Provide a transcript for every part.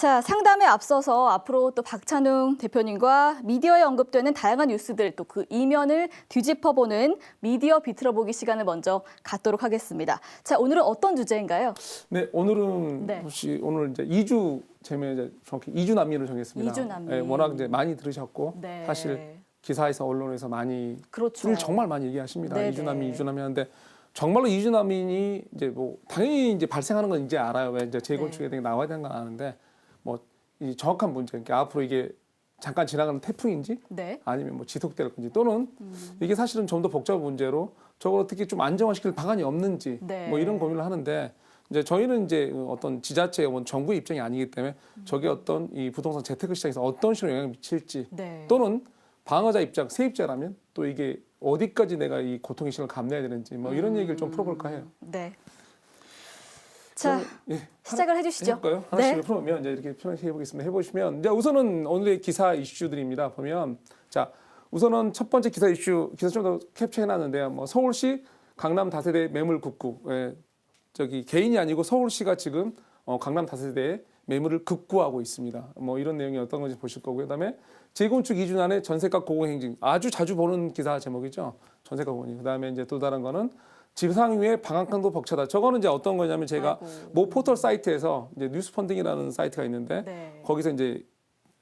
자, 상담에 앞서서 앞으로 또 박찬웅 대표님과 미디어에 언급되는 다양한 뉴스들 또 그 이면을 뒤집어보는 미디어 비틀어보기 시간을 먼저 갖도록 하겠습니다. 자, 오늘은 어떤 주제인가요? 네, 오늘은 혹시 오늘 이제 2주 제명 이제 정확히 2주 난민을 정했습니다. 2주 난민. 네, 워낙 이제 많이 들으셨고 네. 사실 기사에서 언론에서 많이 그렇죠. 정말 많이 얘기하십니다. 네네. 2주 난민, 2주 난민 하는데 정말로 2주 난민이 이제 뭐 당연히 이제 발생하는 건 이제 알아요. 왜 이제 재건축에 대해 나와야 되는 건 아는데 뭐 이 정확한 문제, 그러니까 앞으로 이게 잠깐 지나가는 태풍인지 네. 아니면 뭐 지속될 건지 또는 이게 사실은 좀 더 복잡한 문제로 저걸 어떻게 좀 안정화시킬 방안이 없는지 네. 뭐 이런 고민을 하는데 이제 저희는 이제 어떤 지자체, 정부의 입장이 아니기 때문에 저게 어떤 이 부동산 재테크 시장에서 어떤 식으로 영향을 미칠지 네. 또는 방어자 입장, 세입자라면 또 이게 어디까지 내가 이 고통의 시간을 감내해야 되는지 뭐 이런 얘기를 좀 풀어볼까 해요. 네. 자, 예, 시작을 해주시죠. 해볼까요? 하나씩 네. 풀어보면 이제 이렇게 편하게 해보겠습니다. 해보시면 이제 우선은 오늘의 기사 이슈들입니다. 보면 자 우선은 첫 번째 기사 이슈 기사 좀 더 캡처해놨는데요. 뭐 서울시 강남 다세대 매물 급구, 저기 개인이 아니고 서울시가 지금 강남 다세대에 매물을 급구하고 있습니다. 뭐 이런 내용이 어떤 건지 보실 거고요. 그다음에 재건축 2주 안에 전세가 고공행진, 아주 자주 보는 기사 제목이죠. 전세가 고공행진. 그다음에 이제 또 다른 거는 지상 위에 방한강도 벅차다. 저거는 이제 어떤 거냐면 제가 모 포털 사이트에서 이제 뉴스펀딩이라는 사이트가 있는데 네. 거기서 이제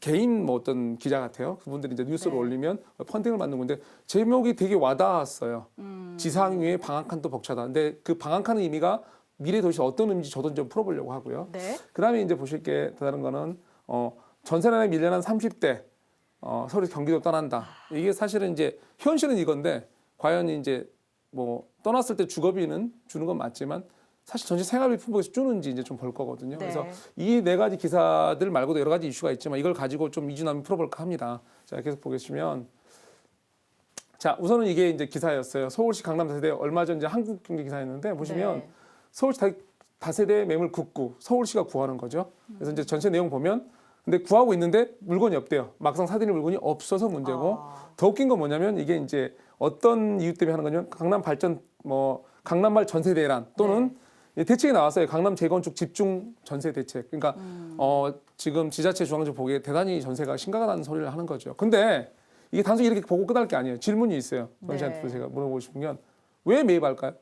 개인 뭐 어떤 기자 같아요. 그분들이 이제 뉴스를 네. 올리면 펀딩을 받는 건데 제목이 되게 와닿았어요. 지상 위에 방한강도 벅차다. 근데 그 방한강의 의미가 미래 도시 어떤 의미인지 저도 좀 풀어보려고 하고요. 네. 그다음에 이제 보실 게 다른 거는 전세난에 밀려난 30대 서울 경기도 떠난다. 이게 사실은 이제 현실은 이건데 과연 이제 뭐 떠났을 때 주거비는 주는 건 맞지만 사실 전체 생활비 품목에서 주는지 이제 좀 볼 거거든요. 네. 그래서 이 네 가지 기사들 말고도 여러 가지 이슈가 있지만 이걸 가지고 좀 이주난민 풀어볼까 합니다. 자, 계속 보시면 자 우선은 이게 이제 기사였어요. 서울시 강남 다세대 얼마 전 이제 한국경제 기사였는데 보시면 네. 서울시 다세대 매물 급구 서울시가 구하는 거죠. 그래서 이제 전체 내용 보면 근데 구하고 있는데 물건이 없대요. 막상 사들일 물건이 없어서 문제고 더 웃긴 건 뭐냐면 이게 이제 어떤 이유 때문에 하는 거냐면 강남 발전 뭐 강남말 전세 대란 또는 대책이 나왔어요. 강남 재건축 집중 전세 대책. 그러니까 지금 지자체 중앙정 보기에 대단히 전세가 심각하다는 소리를 하는 거죠. 근데 이게 단순히 이렇게 보고 끝날 게 아니에요. 질문이 있어요. 정 씨한테 제가 물어보고 싶은 건 왜 매입할까요?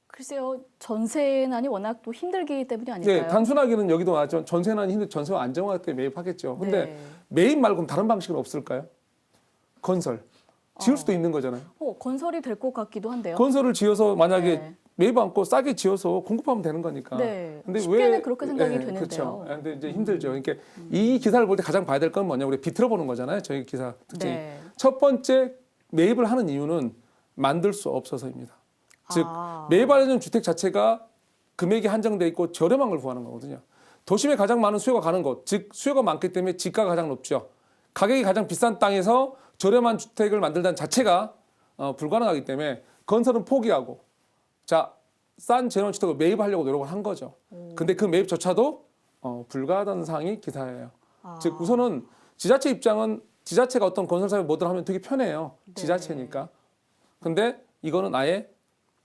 글쎄요, 전세난이 워낙 또 힘들기 때문이 아닐까요? 네, 단순하게는 여기도 나왔지만 전세난 힘들 전세가 안정화 때문에 매입하겠죠. 근데 네. 매입 말고는 다른 방식은 없을까요? 건설. 지을 수도 있는 거잖아요. 건설이 될 것 같기도 한데요. 건설을 지어서 만약에 네. 매입 않고 싸게 지어서 공급하면 되는 거니까. 네. 근데 쉽게는 그렇게 생각이 되는데요. 그렇죠. 근데 이제 힘들죠. 그러니까 이 기사를 볼 때 가장 봐야 될 건 뭐냐? 우리 비틀어 보는 거잖아요. 저희 기사 특징이. 네. 첫 번째 매입을 하는 이유는 만들 수 없어서입니다. 즉 매입하려는 주택 자체가 금액이 한정돼 있고 저렴한 걸 구하는 거거든요. 도심에 가장 많은 수요가 가는 곳, 즉 수요가 많기 때문에 지가가 가장 높죠. 가격이 가장 비싼 땅에서 저렴한 주택을 만들다는 자체가 불가능하기 때문에 건설은 포기하고 싼 재건축을 매입하려고 노력을 한 거죠. 근데 그 매입조차도 불가하다는 사항이 기사예요. 즉 우선은 지자체 입장은 지자체가 어떤 건설사업에 뭐든 하면 되게 편해요. 네. 지자체니까. 근데 이거는 아예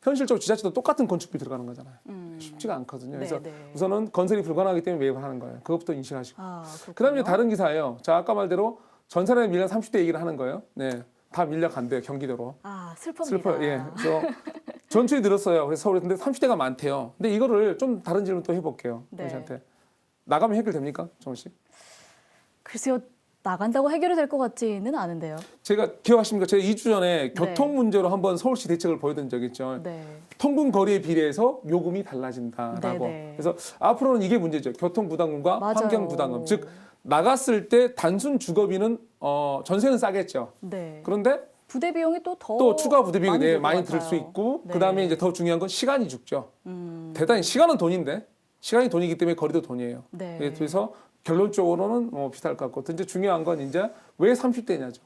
현실적으로 지자체도 똑같은 건축비 들어가는 거잖아요. 쉽지가 않거든요. 그래서 네. 우선은 건설이 불가능하기 때문에 매입을 하는 거예요. 그것부터 인식하시고. 그렇군요. 그다음에 다른 기사예요. 자 아까 말대로 전세난에 밀린 30대 얘기를 하는 거예요. 네, 다 밀려간대요 경기도로. 슬픕니다. 슬퍼요. 예. 그래서 전출이 늘었어요. 그래서 서울에 근데 30대가 많대요. 근데 이거를 좀 다른 질문 또 해볼게요. 네. 정원 씨한테 나가면 해결됩니까, 정원 씨? 글쎄요, 나간다고 해결이 될 것 같지는 않은데요. 제가 기억하십니까? 제가 2주 전에 교통 문제로 한번 서울시 대책을 보여드린 적이 있죠. 네. 통근 거리에 비례해서 요금이 달라진다라고. 네네. 그래서 앞으로는 이게 문제죠. 교통 부담금과 맞아요. 환경 부담금. 즉 나갔을 때 단순 주거비는 전세는 싸겠죠. 네. 그런데 부대 비용이 또 추가 부대 비용이 많이 많이 들 들 것 수 같아요. 있고 네. 그다음에 이제 더 중요한 건 시간이 죽죠. 대단히 시간은 돈인데 시간이 돈이기 때문에 거리도 돈이에요. 네. 그래서 결론적으로는 비쌀 것 같고 이제 중요한 건 이제 왜 30대냐죠.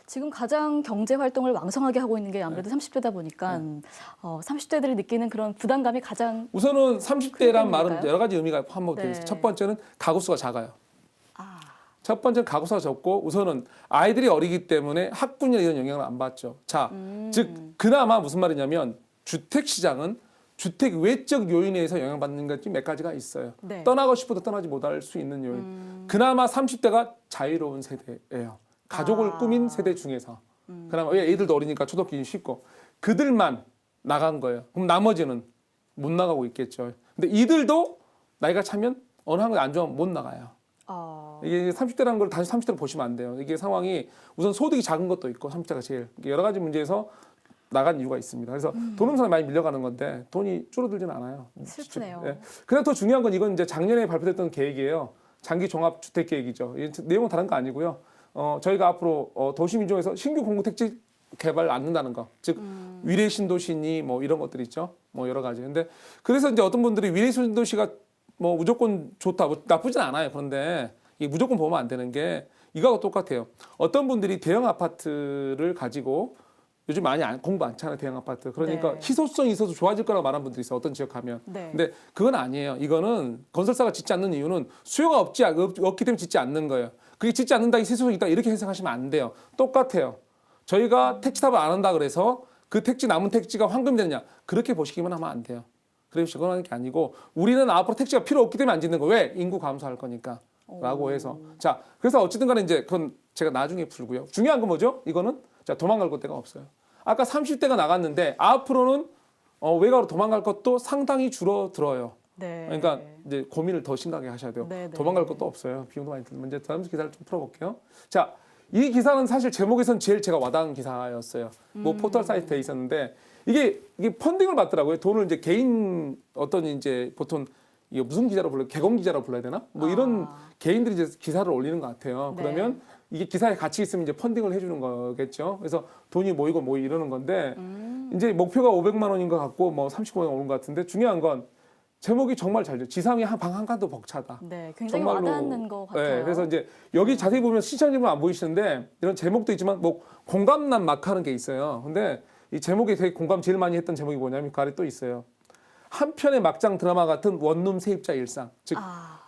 지금 가장 경제 활동을 왕성하게 하고 있는 게 아무래도 30대다 보니까 30대들이 느끼는 그런 부담감이 가장 우선은 30대란 말은 때문일까요? 여러 가지 의미가 한몫되어 있어요. 네. 첫 번째는 가구 수가 작아요. 첫 번째는 가구 수가 적고 우선은 아이들이 어리기 때문에 학군이나 이런 영향을 안 받죠. 자, 즉 그나마 무슨 말이냐면 주택 시장은 주택 외적 요인에 의해서 영향받는 것이 몇 가지가 있어요. 네. 떠나고 싶어도 떠나지 못할 수 있는 요인. 그나마 30대가 자유로운 세대예요. 가족을 꾸민 세대 중에서. 그나마 왜 애들도 어리니까 초등학교 쉽고 그들만 나간 거예요. 그럼 나머지는 못 나가고 있겠죠. 근데 이들도 나이가 차면 어느 한국에 안 좋으면 못 나가요. 이게 30대라는 걸 다시 30대로 보시면 안 돼요. 이게 상황이 우선 소득이 작은 것도 있고 30대가 제일 여러 가지 문제에서 나간 이유가 있습니다. 그래서 돈 없는 사람이 많이 밀려가는 건데 돈이 줄어들지는 않아요. 슬프네요. 네. 그래서 더 중요한 건 이건 이제 작년에 발표됐던 계획이에요. 장기 종합 주택 계획이죠. 내용은 다른 거 아니고요. 저희가 앞으로 도시민중에서 신규 공급 택지 개발 않는다는 거, 즉 위례 신도시니 뭐 이런 것들 있죠. 뭐 여러 가지. 근데 그래서 이제 어떤 분들이 위례 신도시가 뭐 무조건 좋다, 뭐 나쁘진 않아요. 그런데 이 무조건 보면 안 되는 게 이거하고 똑같아요. 어떤 분들이 대형 아파트를 가지고 요즘 많이 공부 많잖아요. 대형 아파트. 그러니까 네. 희소성이 있어서 좋아질 거라고 말하는 분들이 있어요. 어떤 지역 가면. 네. 근데 그건 아니에요. 이거는 건설사가 짓지 않는 이유는 수요가 없기 때문에 짓지 않는 거예요. 그게 짓지 않는다, 희소성이 있다 이렇게 해석하시면 안 돼요. 똑같아요. 저희가 택지 타입을 안 한다 그래서 그 택지 남은 택지가 황금이 되느냐 그렇게 보시기만 하면 안 돼요. 그래서 그건 하는 게 아니고 우리는 앞으로 택지가 필요 없기 때문에 안 짓는 거. 왜? 인구 감소할 거니까. 라고 해서. 자, 그래서 어쨌든 간에 이제 그건 제가 나중에 풀고요. 중요한 건 뭐죠? 이거는 자, 도망갈 데가 없어요. 아까 30대가 나갔는데 앞으로는 외곽으로 도망갈 것도 상당히 줄어들어요. 네. 그러니까 이제 고민을 더 심하게 하셔야 돼요. 네, 네. 도망갈 것도 없어요. 비용도 많이 들면 이제 다음 기사를 좀 풀어볼게요. 자, 이 기사는 사실 제목에선 제일 제가 와닿은 기사였어요. 뭐 포털 사이트에 있었는데 이게 펀딩을 받더라고요. 돈을 이제 개인 어떤 이제 보통 이게 무슨 기자로 불러요? 개공 기자라고 불러야 되나? 뭐 이런 개인들이 이제 기사를 올리는 것 같아요. 네. 그러면 이게 기사에 같이 있으면 이제 펀딩을 해주는 거겠죠. 그래서 돈이 모이고 뭐 이러는 건데 이제 목표가 500만 원인 것 같고 뭐 39만 원 오는 것 같은데 중요한 건 제목이 정말 잘 돼요. 지상에 방 한 칸도 벅차다. 네, 굉장히 정말로, 와닿는 것 같아요. 네, 그래서 이제 여기 자세히 보면 시청자분 안 보이시는데 이런 제목도 있지만 뭐 공감난 막 하는 게 있어요. 근데 이 제목이 되게 공감 제일 많이 했던 제목이 뭐냐면 그 아래 또 있어요. 한 편의 막장 드라마 같은 원룸 세입자 일상. 즉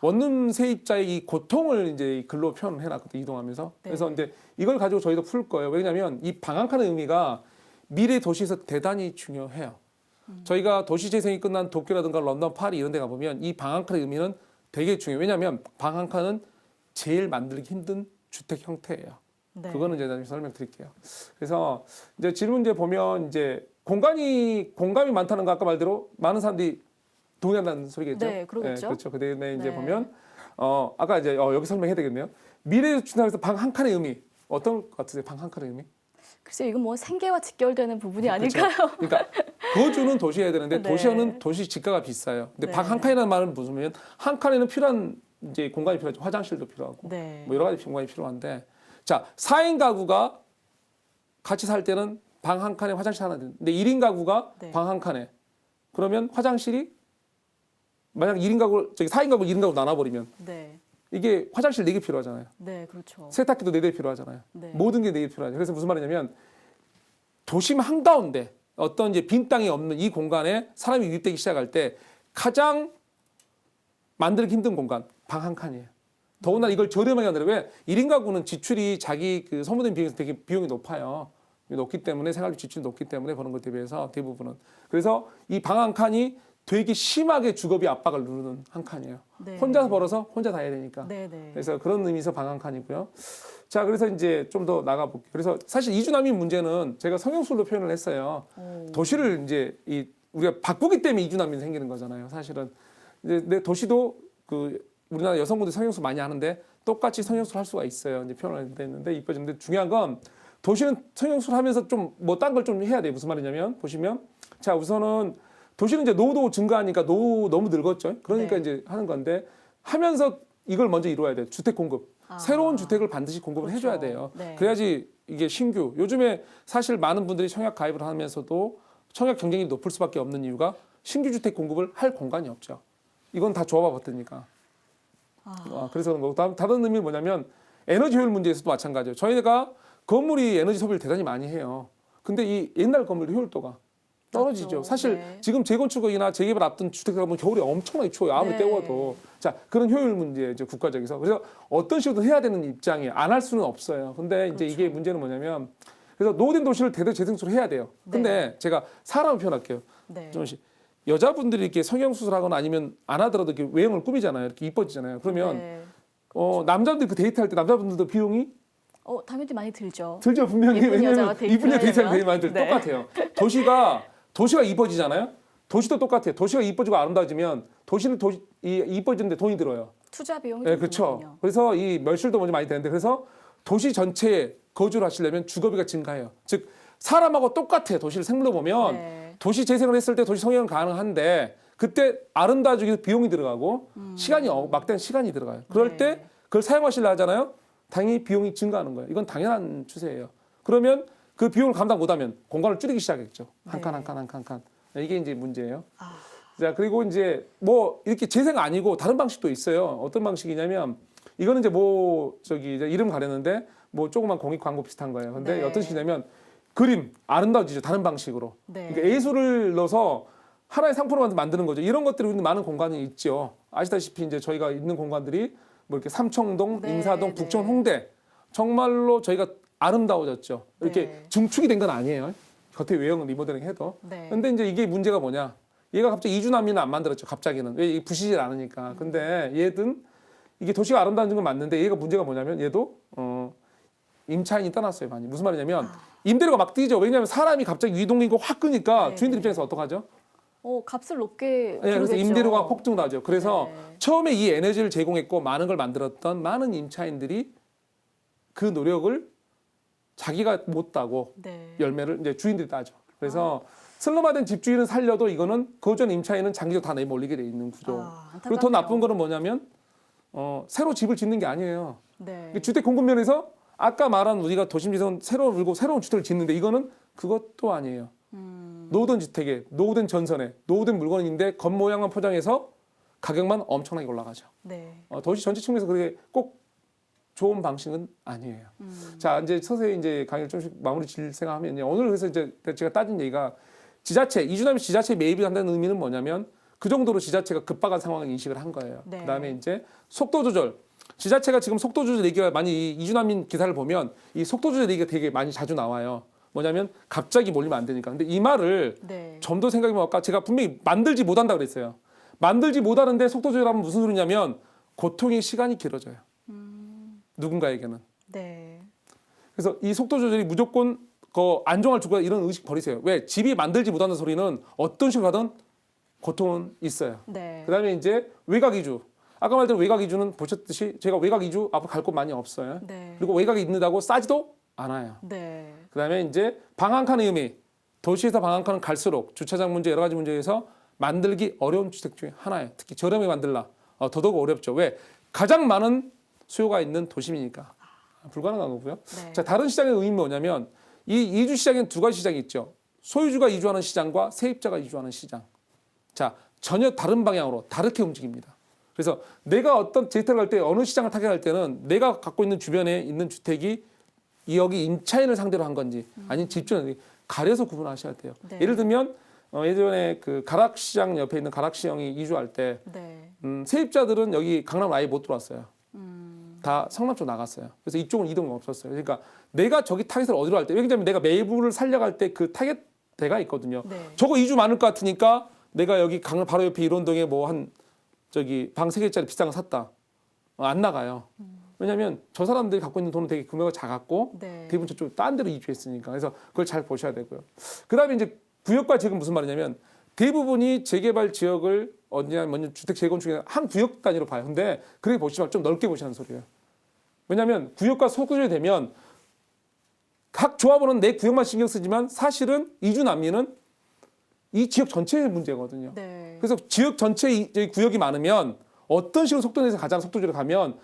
원룸 세입자의 이 고통을 이제 글로 표현해놨거든요. 이동하면서. 네. 그래서 이제 이걸 가지고 저희도 풀 거예요. 왜냐하면 이 방 한 칸의 의미가 미래 도시에서 대단히 중요해요. 저희가 도시 재생이 끝난 도쿄라든가 런던, 파리 이런 데 가보면 이 방 한 칸의 의미는 되게 중요해요. 왜냐하면 방 한 칸은 제일 만들기 힘든 주택 형태예요. 네. 그거는 이제 나중에 설명드릴게요. 그래서 이제 질문제 보면 이제 공감이 많다는 거 아까 말대로 많은 사람들이 동의한다는 소리겠죠. 네, 그러겠죠. 그렇죠. 그다음에 이제 네. 보면 아까 이제 여기 설명해야 되겠네요. 미래 준비하면서 방 한 칸의 의미 어떤 것 같으세요? 방 한 칸의 의미? 글쎄요, 이건 뭐 생계와 직결되는 부분이 그렇죠. 아닐까요? 그러니까 거주는 도시해야 되는데 네. 도시는 도시 집가가 비싸요. 근데 네. 방 한 칸이라는 말은 무슨 말이냐면 한 칸에는 필요한 이제 공간이 필요하죠. 화장실도 필요하고 네. 뭐 여러 가지 공간이 필요한데 자 4인 가구가 같이 살 때는 방 한 칸에 화장실 하나 되는데 1인 가구가 네. 방 한 칸에 그러면 화장실이 만약 1인 가구 저기 4인 가구 1인 가구 나눠버리면 네. 이게 화장실 4개 필요하잖아요. 네, 그렇죠. 세탁기도 4대 필요하잖아요. 네. 모든 게 4개 필요하죠. 그래서 무슨 말이냐면 도심 한가운데 어떤 이제 빈 땅이 없는 이 공간에 사람이 유입되기 시작할 때 가장 만들기 힘든 공간 방 한 칸이에요. 더군다나 이걸 저렴하게 하느라 왜 1인 가구는 지출이 자기 그 소모된 비용에서 되게 비용이 높아요. 높기 때문에 생활비 지출이 높기 때문에 버는 것에 비해서 대부분은 그래서 이 방 한 칸이 되게 심하게 주거비 압박을 누르는 한 칸이에요. 네. 혼자서 벌어서 혼자 다 해야 되니까. 네, 네. 그래서 그런 의미에서 방 한 칸이고요. 자, 그래서 이제 좀 더 나가 볼게요. 그래서 사실 이주난민 문제는 제가 성형술로 표현을 했어요. 도시를 이제 우리가 바꾸기 때문에 이주난민이 생기는 거잖아요. 사실은 이제 내 도시도 그 우리나라 여성분들 성형술 많이 하는데 똑같이 성형술 할 수가 있어요. 이제 표현을 했는데 이뻐지는데 중요한 건 도시는 성형술 하면서 좀 뭐 딴 걸 좀 해야 돼요. 무슨 말이냐면 보시면 자 우선은 도시는 이제 노후도 증가하니까 노후 너무 늙었죠. 그러니까 네. 이제 하는 건데 하면서 이걸 먼저 이루어야 돼요. 주택 공급. 새로운 주택을 반드시 공급을 그렇죠. 해줘야 돼요. 네. 그래야지 이게 신규. 요즘에 사실 많은 분들이 청약 가입을 하면서도 청약 경쟁이 높을 수밖에 없는 이유가 신규 주택 공급을 할 공간이 없죠. 이건 다 조합아 봤더니까. 그래서 그런 거고. 다른 의미는 뭐냐면 에너지 효율 문제에서도 마찬가지예요. 저희가 건물이 에너지 소비를 대단히 많이 해요. 근데 이 옛날 건물의 효율도가 떨어지죠. 맞죠. 사실 네. 지금 재건축이나 재개발 앞둔 주택들 가면 겨울에 엄청나게 추워요. 아무리 네. 때워도. 자, 그런 효율 문제죠. 국가적에서. 그래서 어떤 식으로 해야 되는 입장이에요. 안 할 수는 없어요. 근데 이제 이게 문제는 뭐냐면 그래서 노후된 도시를 대대 재생수로 해야 돼요. 근데 제가 사람을 표현할게요. 네. 좀 여자분들이 이렇게 성형수술하거나 아니면 안 하더라도 이렇게 외형을 꾸미잖아요. 이렇게 이뻐지잖아요. 그러면 네. 남자분들이 그 데이트할 때 남자분들도 비용이 당연히 많이 들죠. 들죠. 분명히. 예쁜 왜냐면 여자와 데이트를 이쁜 여자 데이트하면 하려면. 되게 많이 들 네. 똑같아요. 도시가 이뻐지잖아요. 도시도 똑같아요. 도시가 이뻐지고 아름다워지면 도시는 이뻐지는데 돈이 들어요. 투자 비용이 네, 좀 그렇죠. 드는군요. 그래서 이 멸실도 먼저 많이 되는데 그래서 도시 전체에 거주를 하시려면 주거비가 증가해요. 즉 사람하고 똑같아요. 도시를 생물로 보면 네. 도시 재생을 했을 때 도시 성형은 가능한데 그때 아름다워지기 위해서 비용이 들어가고 시간이 막대한 시간이 들어가요. 그럴 네. 때 그걸 사용하시려 하잖아요. 당연히 비용이 증가하는 거예요. 이건 당연한 추세예요. 그러면 그 비용을 감당 못하면 공간을 줄이기 시작했죠. 한 칸 한 칸 한 칸 한 칸. 이게 이제 문제예요. 자, 그리고 이제 뭐 이렇게 재생 아니고 다른 방식도 있어요. 어떤 방식이냐면 이거는 이제 이제 이름 가렸는데 뭐 조그만 공익 광고 비슷한 거예요. 근데 네. 어떤 식이냐면 그림 아름다워지죠. 다른 방식으로. 네. 그러니까 예술을 넣어서 하나의 상품을 만드는 거죠. 이런 것들이 우리는 많은 공간이 있죠. 아시다시피 이제 저희가 있는 공간들이 뭐 이렇게 삼청동, 네, 인사동, 네. 북촌, 홍대 정말로 저희가 아름다워졌죠. 이렇게 네. 중축이 된 건 아니에요. 겉에 외형은 리모델링 해도. 네. 근데 이제 이게 문제가 뭐냐? 얘가 갑자기 이주남이는 안 만들었죠. 갑자기는 왜 이게 부시질 않으니까. 근데 얘든 이게 도시가 아름다워진 건 맞는데 얘가 문제가 뭐냐면 얘도 임차인이 떠났어요. 많이. 무슨 말이냐면 임대료가 막 뛰죠. 왜냐하면 사람이 갑자기 위동인구 확 끄니까 네. 주인들 입장에서 어떡하죠? 값을 높게 네, 그래서 부르겠죠. 임대료가 폭등나죠. 그래서 네. 처음에 이 에너지를 제공했고 많은 걸 만들었던 많은 임차인들이 그 노력을 자기가 못 따고 네. 열매를 이제 주인들이 따죠. 그래서 슬럼화된 집주인은 살려도 이거는 거주한 임차인은 장기적으로 다 내몰리게 돼 있는 구조. 그리고 더 안타깝네요. 나쁜 거는 뭐냐면 새로 집을 짓는 게 아니에요. 네. 주택 공급 면에서 아까 말한 우리가 도심지선 새로운 주택을 짓는데 이거는 그것도 아니에요. 노후된 주택에 노후된 전선에 노후된 물건인데 겉모양만 포장해서 가격만 엄청나게 올라가죠. 네. 도시 전체 측면에서 그게 꼭 좋은 방식은 아니에요. 자, 이제 서서히 이제 강의를 좀씩 마무리 질 생각하면요. 오늘 그래서 이제 제가 따진 얘기가 이주남이 지자체 매입을 한다는 의미는 뭐냐면 그 정도로 지자체가 급박한 상황을 인식을 한 거예요. 네. 그다음에 이제 속도 조절. 지자체가 지금 속도 조절 얘기가 많이 이주남인 기사를 보면 이 속도 조절 얘기가 되게 많이 자주 나와요. 뭐냐면 갑자기 몰리면 안 되니까. 근데 이 말을 네. 좀 더 생각해보면 아까 제가 분명히 만들지 못한다 그랬어요. 만들지 못하는데 속도 조절하면 무슨 소리냐면 고통의 시간이 길어져요. 누군가에게는. 네. 그래서 이 속도 조절이 무조건 안정할 주가 이런 의식 버리세요. 왜? 집이 만들지 못한다는 소리는 어떤 식으로 가든 고통은 있어요. 네. 그다음에 이제 외곽 이주. 아까 말했던 외곽 이주는 보셨듯이 제가 외곽 이주 앞으로 갈 곳 많이 없어요. 네. 그리고 외곽에 있는다고 싸지도 않아요. 네. 그다음에 이제 방 한 칸의 의미. 도시에서 방 한 칸은 갈수록 주차장 문제 여러 가지 문제에서 만들기 어려운 주택 중에 하나예요. 특히 저렴하게 만들라. 더더욱 어렵죠. 왜? 가장 많은 수요가 있는 도심이니까. 불가능한 거고요. 네. 자, 다른 시장의 의미는 뭐냐면 이 이주 시장에는 두 가지 시장이 있죠. 소유주가 이주하는 시장과 세입자가 이주하는 시장. 자, 전혀 다른 방향으로 다르게 움직입니다. 그래서 내가 어떤 데이터를 할 때 어느 시장을 타격할 때는 내가 갖고 있는 주변에 있는 주택이 여기 임차인을 상대로 한 건지 아니면 집주인을 가려서 구분하셔야 돼요. 네. 예를 들면 예전에 그 가락시장 옆에 있는 가락시형이 이주할 때 네. 세입자들은 여기 강남 아예 못 들어왔어요. 다 성남 쪽 나갔어요. 그래서 이쪽은 이동이 없었어요. 그러니까 내가 저기 타겟을 어디로 할 때, 왜냐하면 내가 매부를 살려갈 때 그 타겟대가 있거든요. 네. 저거 이주 많을 것 같으니까 내가 여기 강남 바로 옆에 일원동에 뭐 한 방 3개짜리 비싼 거 샀다. 안 나가요. 왜냐하면 저 사람들이 갖고 있는 돈은 되게 금액이 작았고 네. 대부분 저쪽 딴 데로 이주했으니까. 그래서 그걸 잘 보셔야 되고요. 그다음에 이제 구역과 지역은 무슨 말이냐면 대부분이 재개발 지역을 어디냐 먼저 주택 재건축에 한 구역 단위로 봐요. 근데 그렇게 보시지 말고 좀 넓게 보시는 소리예요. 왜냐하면 구역과 소구조절이 되면 각 조합원은 내 구역만 신경 쓰지만 사실은 이주 난민은 이 지역 전체의 문제거든요. 네. 그래서 지역 전체에 구역이 많으면 어떤 식으로 속도 내서 가장 속도적으로 가면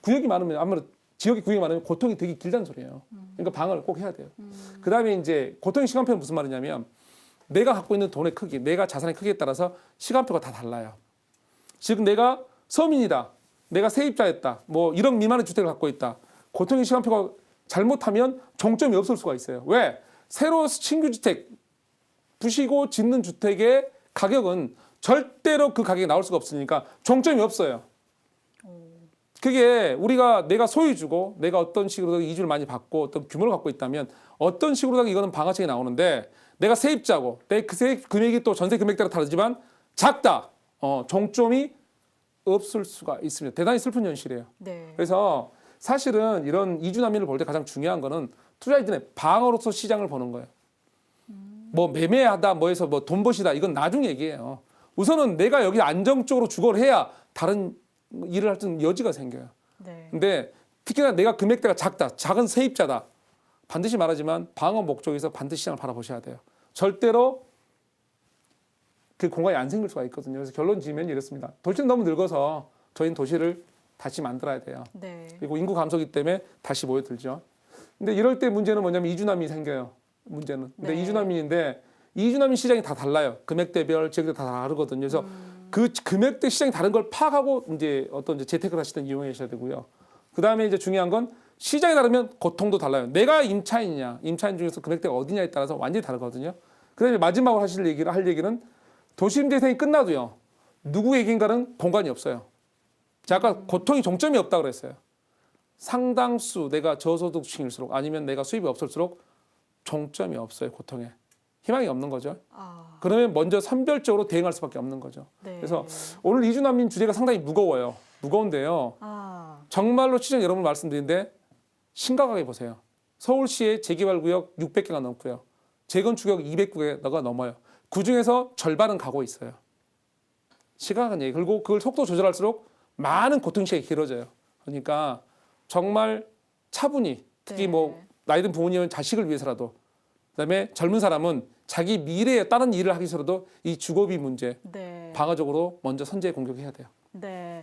구역이 많으면 아무래도 지역의 구역이 많으면 고통이 되게 길다는 소리예요. 그러니까 방을 꼭 해야 돼요. 그다음에 이제 고통의 시간표는 무슨 말이냐면 내가 갖고 있는 돈의 크기, 내가 자산의 크기에 따라서 시간표가 다 달라요. 즉 내가 서민이다, 내가 세입자였다, 뭐 1억 미만의 주택을 갖고 있다. 고통의 시간표가 잘못하면 종점이 없을 수가 있어요. 왜? 새로 신규 주택, 부시고 짓는 주택의 가격은 절대로 그 가격이 나올 수가 없으니까 종점이 없어요. 그게 내가 소유주고 내가 어떤 식으로 이주를 많이 받고 어떤 규모를 갖고 있다면 어떤 식으로 이거는 방아책이 나오는데 내가 세입자고 내 그 세입 금액이 또 전세 금액대로 다르지만 작다. 종점이 없을 수가 있습니다. 대단히 슬픈 현실이에요. 네. 그래서 사실은 이런 이주난민을 볼 때 가장 중요한 거는 투자자들의 방어로서 시장을 보는 거예요. 뭐 매매하다 뭐해서 뭐 돈 버시다 이건 나중 얘기예요. 우선은 내가 여기 안정적으로 주거를 해야 다른 일을 할 수 있는 여지가 생겨요. 네. 근데 특히나 내가 금액대가 작다, 작은 세입자다. 반드시 말하지만 방어 목적에서 반드시 시장을 바라보셔야 돼요. 절대로 그 공간이 안 생길 수가 있거든요. 그래서 결론 지으면 이렇습니다. 도시는 너무 늙어서 저희는 도시를 다시 만들어야 돼요. 네. 그리고 인구 감소기 때문에 다시 모여들죠. 근데 이럴 때 문제는 뭐냐면 이주난민이 생겨요. 문제는. 근데 네. 이주난민인데 이주난민 시장이 다 달라요. 금액대별 지역대 다 다르거든요. 그래서 그 금액대 시장이 다른 걸 파악하고 이제 어떤 이제 재테크를 하시든 이용하셔야 되고요. 그 다음에 이제 중요한 건 시장이 다르면 고통도 달라요. 내가 임차인이냐, 임차인 중에서 금액대가 어디냐에 따라서 완전히 다르거든요. 그다음에 마지막으로 할 얘기는 도심 재생이 끝나도요. 누구에겐가는 공간이 없어요. 제가 아까 고통이 종점이 없다 그랬어요. 상당수 내가 저소득층일수록 아니면 내가 수입이 없을수록 종점이 없어요. 고통에. 희망이 없는 거죠. 아, 그러면 먼저 선별적으로 대응할 수밖에 없는 거죠. 네. 그래서 오늘 이주난민 주제가 상당히 무거워요. 무거운데요. 아, 정말로 시청 여러분 말씀드리는데 심각하게 보세요. 서울시의 재개발구역 600개가 넘고요. 재건축역 200개가 넘어요. 그중에서 절반은 가고 있어요. 심각한 얘기. 그리고 그걸 속도 조절할수록 많은 고통시간이 길어져요. 그러니까 정말 차분히 특히 네. 뭐 나이 든 부모님은 자식을 위해서라도 그다음에 젊은 사람은 자기 미래에 다른 일을 하기 위해서라도 이 주거비 문제 네. 방어적으로 먼저 선제 공격해야 돼요. 네.